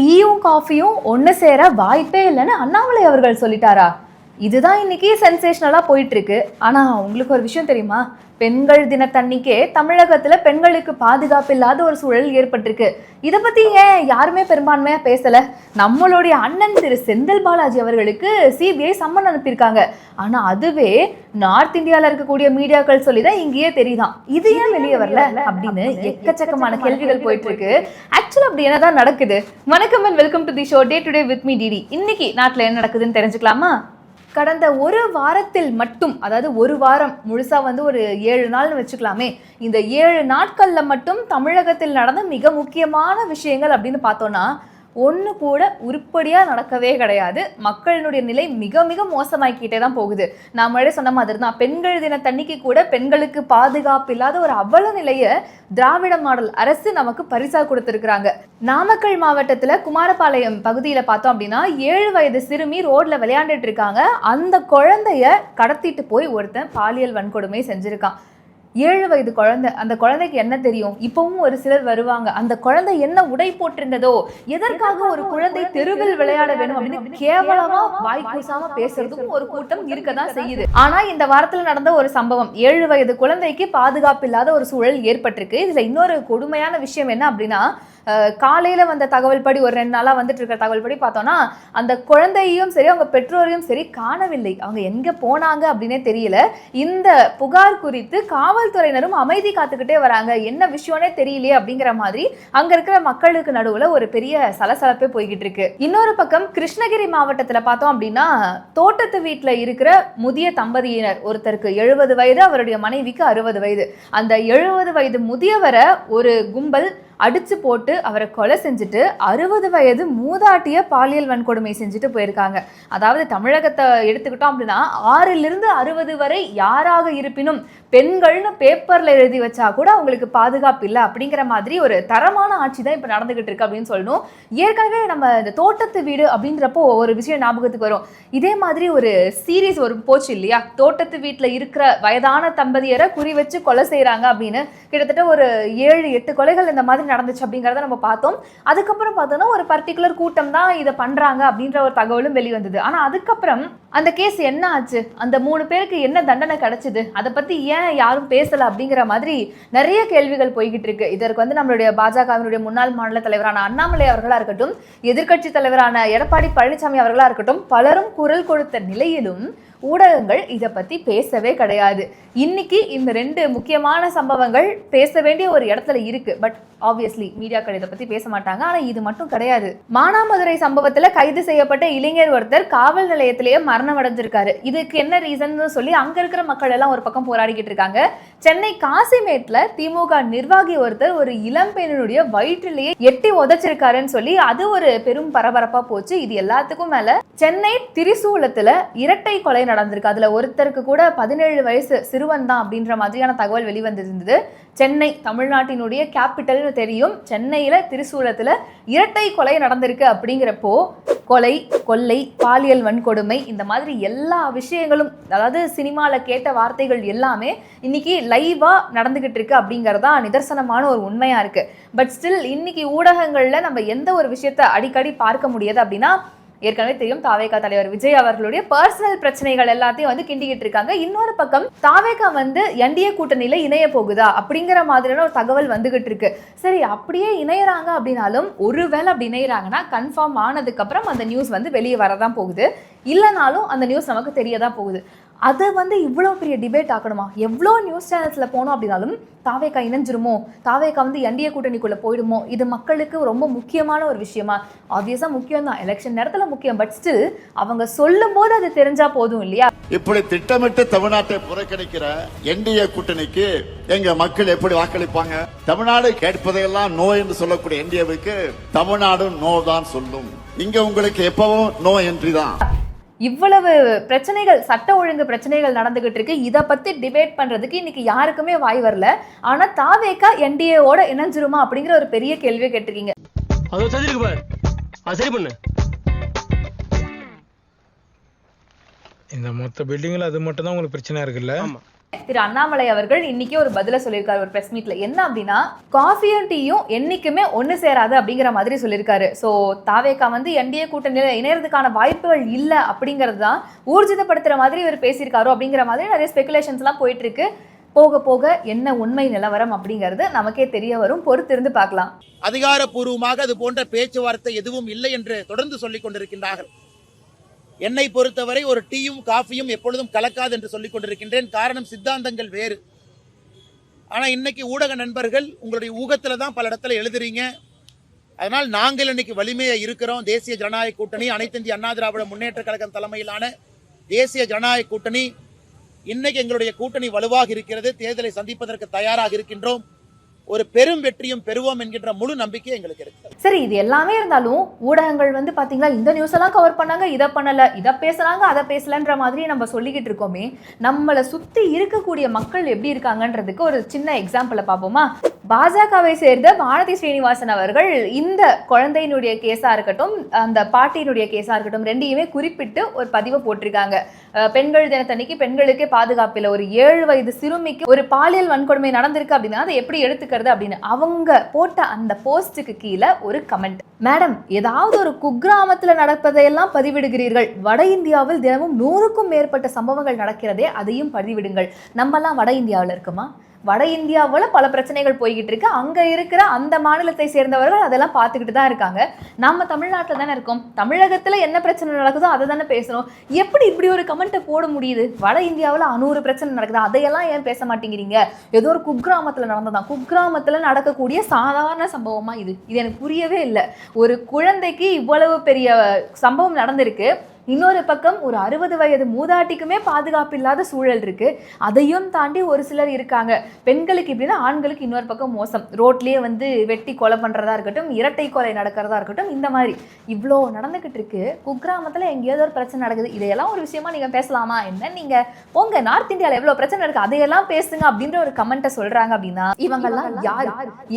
டீயும் காஃபியும் ஒன்று சேர வாய்ப்பே இல்லைன்னு அண்ணாமலை அவர்கள் சொல்லிட்டாரா? இதுதான் இன்னைக்கு சென்சேஷனலாக போயிட்டு இருக்கு. ஆனால் உங்களுக்கு ஒரு விஷயம் தெரியுமா? பெண்கள் தினத்தன்னைக்கே தமிழகத்தில் பெண்களுக்கு பாதுகாப்பு இல்லாத ஒரு சூழல் ஏற்பட்டிருக்கு. இதை பற்றி ஏன் யாருமே பெரும்பான்மையாக பேசலை? நம்மளுடைய அண்ணன் திரு செந்தில் பாலாஜி அவர்களுக்கு சிபிஐ சம்மன் அனுப்பியிருக்காங்க. ஆனால் அதுவே நார்த் இந்தியாவில் இருக்கக்கூடிய மீடியாக்கள் சொல்லி தான் இங்கேயே தெரியுதான். இது ஏன் வெளியே வரல அப்படின்னு எக்கச்சக்கமான கேள்விகள் போயிட்டு இருக்கு. ஆக்சுவலா அப்படி என்னதான் நடக்குது? வணக்கம் and welcome to the show day today with me DD. இன்னைக்கு நாட்டில் என்ன நடக்குதுன்னு தெரிஞ்சுக்கலாமா? கடந்த ஒரு வாரத்தில் மட்டும், அதாவது ஒரு வாரம் முழுசா ஒரு 7 நாள்னு வச்சுக்கலாமே, இந்த 7 நாட்கள்ல மட்டும் தமிழகத்தில் நடந்த மிக முக்கியமான விஷயங்கள் அப்படின்னு பார்த்தோம்னா ஒன்று கூட உருப்படியாக நடக்கவே கிடையாது. மக்களினுடைய நிலை மிக மிக மோசமாக்கிட்டே தான் போகுது. நான் முன்னாடி சொன்ன மாதிரி தான், பெண்கள் தினத்தன்னைக்கு கூட பெண்களுக்கு பாதுகாப்பு இல்லாத ஒரு அவல நிலையை திராவிட மாடல் அரசு நமக்கு பரிசா கொடுத்துருக்குறாங்க. நாமக்கல் மாவட்டத்தில் குமாரபாளையம் பகுதியில் பார்த்தோம் அப்படின்னா 7 வயது சிறுமி ரோட்ல விளையாண்டுட்டு இருக்காங்க. அந்த குழந்தைய கடத்திட்டு போய் ஒருத்தன் பாலியல் வன்கொடுமை செஞ்சிருக்கான். 7 வயது குழந்தை. அந்த குழந்தைக்கு என்ன தெரியும்? இப்பவும் ஒரு சிலர் வருவாங்க, அந்த குழந்தை என்ன உடை போட்டிருந்ததோ, எதற்காக ஒரு குழந்தை தெருவில் விளையாட வேணும் அப்படின்னு கேவலமா வாய் கூசாம பேசுறதுக்கும் ஒரு கூட்டம் இருக்கதான் செய்யுது. ஆனா இந்த வாரத்துல நடந்த ஒரு சம்பவம், 7 வயது குழந்தைக்கு பாதுகாப்பு இல்லாத ஒரு சூழல் ஏற்பட்டிருக்கு. இதுல இன்னொரு கொடுமையான விஷயம் என்ன அப்படின்னா, காலையில் வந்த தகவல் படி, ஒரு 2 நாளாக வந்துட்டு இருக்கிற தகவல் படி பார்த்தோன்னா, அந்த குழந்தையும் சரி அவங்க பெற்றோரையும் சரி காணவில்லை. அவங்க எங்கே போனாங்க அப்படின்னே தெரியல. இந்த புகார் குறித்து காவல்துறையினரும் அமைதி காத்துக்கிட்டே வராங்க. என்ன விஷயம்னே தெரியலையே அப்படிங்கிற மாதிரி அங்கே இருக்கிற மக்களுக்கு நடுவில் ஒரு பெரிய சலசலப்பே போய்கிட்டு இருக்கு. இன்னொரு பக்கம் கிருஷ்ணகிரி மாவட்டத்தில் பார்த்தோம் அப்படின்னா, தோட்டத்து வீட்டில் இருக்கிற முதிய தம்பதியினர், ஒருத்தருக்கு 70 வயது, அவருடைய மனைவிக்கு 60 வயது. அந்த 70 வயது முதியவரை ஒரு கும்பல் அடிச்சு போட்டு அவரை கொலை செஞ்சுட்டு 60 வயது மூதாட்டிய பாலியல் வன்கொடுமை செஞ்சுட்டு போயிருக்காங்க. அதாவது தமிழகத்தை எடுத்துக்கிட்டோம் அப்படின்னா 6லிருந்து 60 வரை யாராக இருப்பினும் பெண்கள்னு பேப்பர்ல எழுதி வச்சா கூட அவங்களுக்கு பாதுகாப்பு இல்லை அப்படிங்கிற மாதிரி ஒரு தரமான ஆட்சி தான் இப்போ நடந்துகிட்டு இருக்கு அப்படின்னு சொல்லணும். ஏற்கனவே நம்ம இந்த தோட்டத்து வீடு அப்படின்றப்போ ஒரு விஷயம் ஞாபகத்துக்கு வரும். இதே மாதிரி ஒரு சீரீஸ் ஒரு போச்சு இல்லையா? தோட்டத்து வீட்டில் இருக்கிற வயதான தம்பதியரை குறி வச்சு கொலை செய்யறாங்க அப்படின்னு கிட்டத்தட்ட ஒரு 7-8 கொலைகள் இந்த மாதிரி நடந்துச்சு அப்படிங்கிறத நம்ம பார்த்தோம். அதுக்கப்புறம் பார்த்தோம்னா ஒரு பர்டிகுலர் கூட்டம் தான் இதை பண்றாங்க அப்படின்ற ஒரு தகவலும் வெளிவந்தது. ஆனா அதுக்கப்புறம் அந்த கேஸ் என்ன ஆச்சு, அந்த 3 பேருக்கு என்ன தண்டனை கிடைச்சது, அதை பத்தி ஏன் யாரும் பேசல அப்படிங்கிற மாதிரி நிறைய கேள்விகள் போய்கிட்டு இருக்கு. இதற்கு நம்மளுடைய பாஜகவினுடைய முன்னாள் மாநில தலைவரான அண்ணாமலை அவர்களா இருக்கட்டும், எதிர்க்கட்சி தலைவரான எடப்பாடி பழனிசாமி அவர்களா இருக்கட்டும், பலரும் குரல் கொடுத்த நிலையிலும் ஊடகங்கள் இதை பத்தி பேசவே கிடையாது. இன்னைக்கு இந்த 2 முக்கியமான சம்பவங்கள் பேச வேண்டிய ஒரு இடத்துல இருக்கு. பட் ஆப்வியஸ்லி மீடியாக்கள் இதை பத்தி பேச மாட்டாங்க. ஆனா இது மட்டும் கிடையாது. மானாமதுரை சம்பவத்துல கைது செய்யப்பட்ட இளைஞர் ஒருத்தர் காவல் நிலையத்திலேயே மரணம் அடைஞ்சிருக்காரு. இதுக்கு என்ன ரீசன் சொல்லி அங்க இருக்கிற மக்கள் எல்லாம் ஒரு பக்கம் போராடிக்கிட்டு இருக்காங்க. சென்னை காசிமேட்ல திமுக நிர்வாகி ஒருத்தர் ஒரு இளம்பெண்ணுடைய வயிற்றிலேயே எட்டி உதைச்சிருக்காருன்னு சொல்லி அது ஒரு பெரும் பரபரப்பா போச்சு. இது எல்லாத்துக்கும் மேல சென்னை திரிசூலத்துல இரட்டை கொலை நடந்திருக்கு. அதுல ஒருத்தருக்கு கூட 17 வயசு சிறுவன் தான் அப்படின்ற மாதிரியான தகவல் வெளிவந்திருந்தது. சென்னை தமிழ்நாட்டினுடைய கேபிட்டல்னு தெரியும். சென்னையில திரிசூலத்துல இரட்டை கொலை நடந்திருக்கு. அப்படிங்கிறப்போ கொலை, கொள்ளை, பாலியல் வன்கொடுமை, இந்த மாதிரி எல்லா விஷயங்களும், அதாவது சினிமாவில் கேட்ட வார்த்தைகள் எல்லாமே இன்னைக்கு லைவா நடந்துகிட்டு இருக்கு அப்படிங்கிறதா நிதர்சனமான ஒரு உண்மையா இருக்கு. பட் ஸ்டில் இன்னைக்கு ஊடகங்கள்ல நம்ம எந்த ஒரு விஷயத்த அடிக்கடி பார்க்க முடியாது அப்படின்னா, ஏற்கனவே தெரியும் தாவேகா தலைவர் விஜய் அவர்களுடைய பர்சனல் பிரச்சனைகள் எல்லாத்தையும் கிண்டிக்கிட்டு இருக்காங்க. இன்னொரு பக்கம் தாவேகா என்டிஏ கூட்டணியில இணைய போகுதா அப்படிங்கிற மாதிரியான ஒரு தகவல் வந்துகிட்டு இருக்கு. சரி, அப்படியே இணையறாங்க அப்படின்னாலும், ஒருவேளை அப்படி இணையறாங்கன்னா கன்ஃபார்ம் ஆனதுக்கு அப்புறம் அந்த நியூஸ் வெளியே வரதான் போகுது. இல்லைனாலும் அந்த நியூஸ் நமக்கு தெரியதான் போகுது. அதை இவ்வளோ பெரிய டிபேட் ஆக்கணுமா? எவ்வளோ நியூஸ் சேனல்ஸில் போனோம் அப்படின்னாலும் தாவேகா இணைஞ்சிருமோ, தாவேகா என்டிஏ கூட்டணிக்குள்ளே போயிடுமோ, இது மக்களுக்கு ரொம்ப முக்கியமான ஒரு விஷயமா? ஆப்வியஸாக முக்கியம் தான், எலெக்ஷன் நேரத்தில் முக்கியம். பட் ஸ்டில் அவங்க சொல்லும் போது அது தெரிஞ்சா போதும் இல்லையா? இப்படி திட்டமிட்டு தமிழ்நாட்டை புறக்கணிக்கிற என்டிஏ கூட்டணிக்கு எங்க மக்கள் எப்படி வாக்களிப்பாங்க? தமிழ்நாடு கேட்பதையெல்லாம் நோ என்று சொல்லக்கூடிய என்டிஏவுக்கு தமிழ்நாடு நோ தான் சொல்லும். இங்க உங்களுக்கு எப்பவும் நோ என்ட்ரி தான். இவ்வளவு பிரச்சனைகள், சட்ட ஒழுங்கு பிரச்சனைகள் நடந்துகிட்டு இருக்கு. இதை பத்தி டிபேட் பண்றதுக்கு இன்னைக்கு யாருக்குமே வாய் வரல. ஆனா தாவேகா என்டிஏவோட இணைஞ்சிருமா அப்படிங்கிற ஒரு பெரிய கேள்வியை கேட்டிருக்கீங்க. இந்த மொத்த பில்டிங்ல அது மட்டும் தான் உங்களுக்கு பிரச்சனை இருக்குல்ல? திரு அண்ணாமலை அவர்கள் இன்னைக்கு ஒரு பதில சொல்லியிருக்காரு ஒரு பிரஸ் மீட்ல. என்ன அப்படின்னா, காஃபியும் டீயும் என்னைக்குமே ஒண்ணு சேராது அப்படிங்கிற மாதிரி சொல்லியிருக்காரு. சோ தாவேகா வந்து என்டிஏ கூட்டணியில இணையறதுக்கான வாய்ப்புகள் இல்ல அப்படிங்கிறது தான் ஊர்ஜிதப்படுத்துற மாதிரி இவர் பேசியிருக்காரோ அப்படிங்கிற மாதிரி நிறைய ஸ்பெகுலேஷன்ஸ் எல்லாம் போயிட்டு இருக்கு. போக போக என்ன உண்மை நிலவரம் அப்படிங்கிறது நமக்கே தெரிய வரும். பொறுத்திருந்து பார்க்கலாம். அதிகாரப்பூர்வமாக அது போன்ற பேச்சுவார்த்தை எதுவும் இல்லை என்று தொடர்ந்து சொல்லிக் கொண்டிருக்கின்றார்கள். என்னை பொறுத்தவரை ஒரு டீயும் காஃபியும் எப்பொழுதும் கலக்காது என்று சொல்லிக் கொண்டிருக்கின்றேன். காரணம், சித்தாந்தங்கள் வேறு. ஆனா இன்னைக்கு ஊடக நண்பர்கள் உங்களுடைய ஊகத்துல தான் பல இடத்துல எழுதுறீங்க. அதனால் நாங்கள் இன்னைக்கு வலிமையா இருக்கிறோம். தேசிய ஜனநாயக கூட்டணி, அனைத்து இந்திய அண்ணா திராவிட முன்னேற்ற கழகம் தலைமையிலான தேசிய ஜனநாயக கூட்டணி, இன்னைக்கு எங்களுடைய கூட்டணி வலுவாக இருக்கிறது. தேர்தலை சந்திப்பதற்கு தயாராக இருக்கின்றோம். ஒரு பெரும் வெற்றியும் பெறுவோம் என்கின்ற முழு நம்பிக்கை எங்களுக்கு இருக்கு. சரி, இது எல்லாமே இருந்தாலும் ஊடகங்கள் வந்து பாத்தீங்களா இந்த நியூஸ் எல்லாம் கவர் பண்ணாங்க, இதை பண்ணல, இதை பேசுறாங்க, அதை பேசலன்ற மாதிரி நம்ம சொல்லிக்கிட்டு இருக்கோமே. நம்மளை சுத்தி இருக்கக்கூடிய மக்கள் எப்படி இருக்காங்கன்றதுக்கு ஒரு சின்ன எக்ஸாம்பிளை பார்ப்போமா? பாஜகவை சேர்ந்த வானதி ஸ்ரீனிவாசன் அவர்கள் இந்த குழந்தையினுடைய கேஸா இருக்கட்டும், அந்த பாட்டியினுடைய கேஸா இருக்கட்டும், ரெண்டையுமே குறிப்பிட்டு ஒரு பதிவை போட்டிருக்காங்க. பெண்கள் தினத்தன்னைக்கு பெண்களுக்கே பாதுகாப்பில்லை, ஒரு 7 வயது சிறுமிக்கு ஒரு பாலியல் வன்கொடுமை நடந்திருக்கு அப்படின்னா அதை எப்படி எடுத்துக்கிறது அப்படின்னு அவங்க போட்ட அந்த போஸ்டுக்கு கீழே ஒரு கமெண்ட். மேடம், ஏதாவது ஒரு குக்கிராமத்துல நடப்பதையெல்லாம் பதிவிடுகிறீர்கள். வட இந்தியாவில் தினமும் 100க்கும் மேற்பட்ட சம்பவங்கள் நடக்கிறதே, அதையும் பதிவிடுங்கள். நம்மெல்லாம் வட இந்தியாவில் இருக்குமா? வட இந்தியாவில் பல பிரச்சனைகள் போய்கிட்டு இருக்கு. அங்க இருக்கிற அந்த மாநிலத்தை சேர்ந்தவர்கள் அதெல்லாம் பார்த்துக்கிட்டு தான் இருக்காங்க. நம்ம தமிழ்நாட்டில் தானே இருக்கோம். தமிழகத்துல என்ன பிரச்சனை நடக்குதோ அதை தானே பேசணும். எப்படி இப்படி ஒரு கமெண்ட்டை போட முடியுது? வட இந்தியாவில் 100 பிரச்சனை நடக்குது, அதையெல்லாம் ஏன் பேச மாட்டேங்கிறீங்க? ஏதோ ஒரு குக்கிராமத்தில் நடந்ததான். குக்கிராமத்தில் நடக்கக்கூடிய சாதாரண சம்பவமா இது? எனக்கு புரியவே இல்லை. ஒரு குழந்தைக்கு இவ்வளவு பெரிய சம்பவம் நடந்திருக்கு. இன்னொரு பக்கம் ஒரு 60 வயது மூதாட்டிக்குமே பாதுகாப்பு இல்லாத சூழல் இருக்கு. அதையும் தாண்டி ஒரு சிலர் இருக்காங்க. பெண்களுக்கு இப்படின்னா ஆண்களுக்கு இன்னொரு பக்கம் மோசம். ரோட்லயே வந்து வெட்டி கொலை பண்றதா இருக்கட்டும், இரட்டை கொலை நடக்கிறதா இருக்கட்டும், இந்த மாதிரி இவ்வளோ நடந்துகிட்டு இருக்கு. குக்கிராமத்துல எங்கேயாவது ஒரு பிரச்சனை நடக்குது, இதையெல்லாம் ஒரு விஷயமா நீங்க பேசலாமா? என்ன நீங்க போங்க, நார்த் இந்தியாவில் எவ்வளவு பிரச்சனை இருக்கு, அதையெல்லாம் பேசுங்க அப்படின்ற ஒரு கமெண்ட்டை சொல்றாங்க. அப்படின்னா இவங்கெல்லாம் யார்,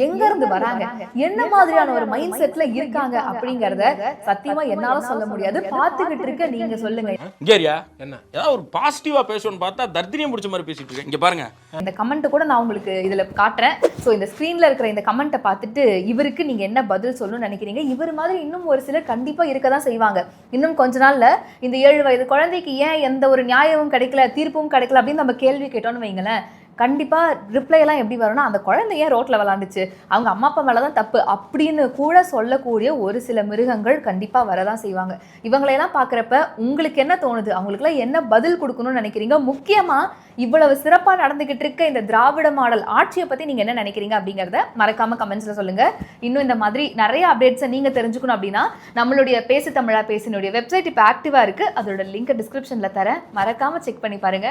எங்க இருந்து வராங்க, என்ன மாதிரியான ஒரு மைண்ட் செட்ல இருக்காங்க அப்படிங்கறத சத்தியமா என்னால சொல்ல முடியாது. பார்த்துக்கிட்டு இருக்க நீங்க சொல்லுங்க. இங்கேரியா என்ன ஏதாவது ஒரு பாசிட்டிவா பேசணும்னு பார்த்தா தர்தினியம் பிடிச்ச மாதிரி பேசிட்டு இருக்கேன். இங்க பாருங்க, இந்த கமெண்ட் கூட நான் உங்களுக்கு இதுல காட்டுறேன். சோ இந்த ஸ்கிரீன்ல இருக்கிற இந்த கமெண்ட்டை பார்த்துட்டு இவருக்கு நீங்க என்ன பதில் சொல்லணும்னு நினைக்கிறீங்க? இவர் மாதிரி இன்னும் ஒரு சிலர் கண்டிப்பா இருக்க தான் செய்வாங்க. இன்னும் கொஞ்ச நாள்ல இந்த 7 வயது குழந்தைக்கு ஏன் எந்த ஒரு நியாயமும் கிடைக்கல, தீர்ப்பும் கிடைக்கல அப்படின்னு நம்ம கேள்வி கேட்டோம்னு வைங்களேன், கண்டிப்பா ரிப்ளை எல்லாம் எப்படி வரும்னா, அந்த குழந்தை ஏன் ரோட்ல விளாண்டுச்சு, அவங்க அம்மா அப்பா மேலதான் தப்பு அப்படின்னு கூட சொல்லக்கூடிய ஒரு சில மிருகங்கள் கண்டிப்பா வரதான் செய்வாங்க. இவங்களையெல்லாம் பாக்குறப்ப உங்களுக்கு என்ன தோணுது? அவங்களுக்குலாம் என்ன பதில் கொடுக்கணும்னு நினைக்கிறீங்க? முக்கியமா இவ்வளவு சிறப்பா நடந்துகிட்டு இருக்க இந்த திராவிட மாடல் ஆட்சியை பத்தி நீங்க என்ன நினைக்கிறீங்க அப்படிங்கறத மறக்காம கமெண்ட்ஸ்ல சொல்லுங்க. இன்னும் இந்த மாதிரி நிறைய அப்டேட்ஸை நீங்க தெரிஞ்சுக்கணும் அப்படின்னா நம்மளுடைய பேசு தமிழா பேசினுடைய வெப்சைட் இப்ப ஆக்டிவா இருக்கு. அதோட லிங்க் டிஸ்கிரிப்ஷன்ல தரேன், மறக்காம செக் பண்ணி பாருங்க.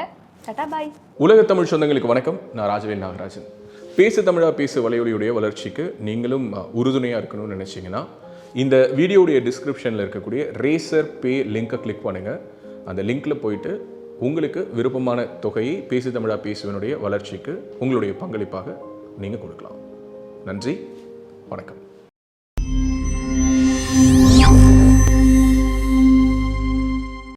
உலக தமிழ் சொந்தங்களுக்கு வணக்கம். நான் ராஜவேல் நாகராஜன். பேசு தமிழா பேசு வலையொலியுடைய வளர்ச்சிக்கு நீங்களும் உறுதுணையாக இருக்கணும்னு நினச்சிங்கன்னா இந்த வீடியோடைய டிஸ்கிரிப்ஷனில் இருக்கக்கூடிய ரேசர் பே லிங்கை கிளிக் பண்ணுங்கள். அந்த லிங்க்கில் போயிட்டு உங்களுக்கு விருப்பமான தொகையை பேசு தமிழா பேசுவனுடைய வளர்ச்சிக்கு உங்களுடைய பங்களிப்பாக நீங்கள் கொடுக்கலாம். நன்றி, வணக்கம்.